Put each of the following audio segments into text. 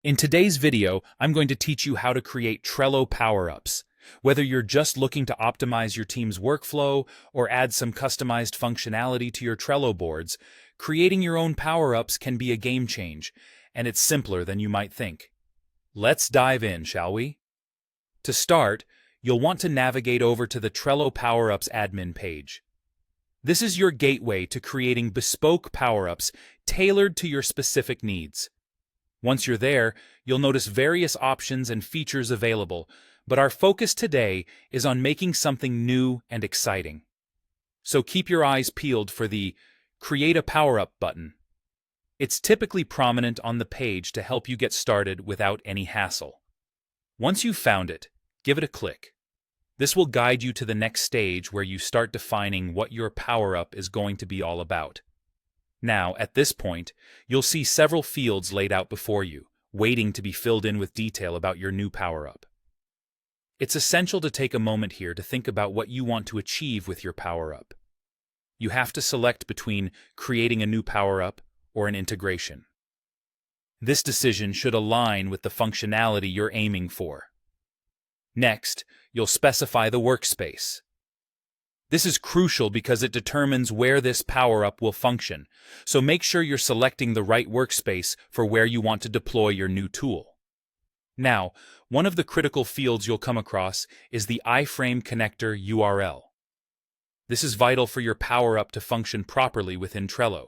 In today's video, I'm going to teach you how to create Trello Power-Ups. Whether you're just looking to optimize your team's workflow or add some customized functionality to your Trello boards, creating your own Power-Ups can be a game change, and it's simpler than you might think. Let's dive in, shall we? To start, you'll want to navigate over to the Trello Power-Ups admin page. This is your gateway to creating bespoke Power-Ups tailored to your specific needs. Once you're there, you'll notice various options and features available, but our focus today is on making something new and exciting. So keep your eyes peeled for the Create a Power-Up button. It's typically prominent on the page to help you get started without any hassle. Once you've found it, give it a click. This will guide you to the next stage where you start defining what your Power-Up is going to be all about. Now, at this point, you'll see several fields laid out before you, waiting to be filled in with detail about your new Power-Up. It's essential to take a moment here to think about what you want to achieve with your Power-Up. You have to select between creating a new Power-Up or an integration. This decision should align with the functionality you're aiming for. Next, you'll specify the workspace. This is crucial because it determines where this Power-Up will function, so make sure you're selecting the right workspace for where you want to deploy your new tool. Now, one of the critical fields you'll come across is the iframe connector URL. This is vital for your Power-Up to function properly within Trello.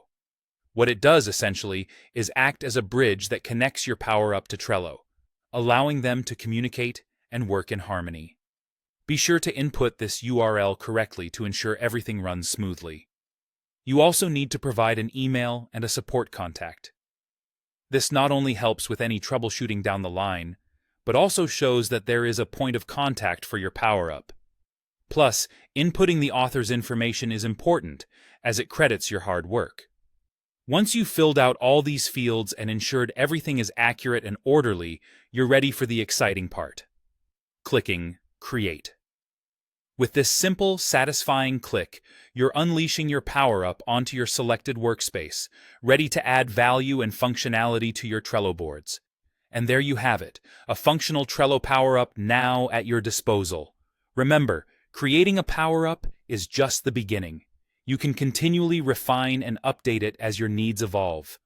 What it does, essentially, is act as a bridge that connects your Power-Up to Trello, allowing them to communicate and work in harmony. Be sure to input this URL correctly to ensure everything runs smoothly. You also need to provide an email and a support contact. This not only helps with any troubleshooting down the line, but also shows that there is a point of contact for your Power-Up. Plus, inputting the author's information is important, as it credits your hard work. Once you've filled out all these fields and ensured everything is accurate and orderly, you're ready for the exciting part. Clicking Create. With this simple, satisfying click, you're unleashing your Power-Up onto your selected workspace, ready to add value and functionality to your Trello boards. And there you have it, a functional Trello Power-Up now at your disposal. Remember, creating a Power-Up is just the beginning. You can continually refine and update it as your needs evolve.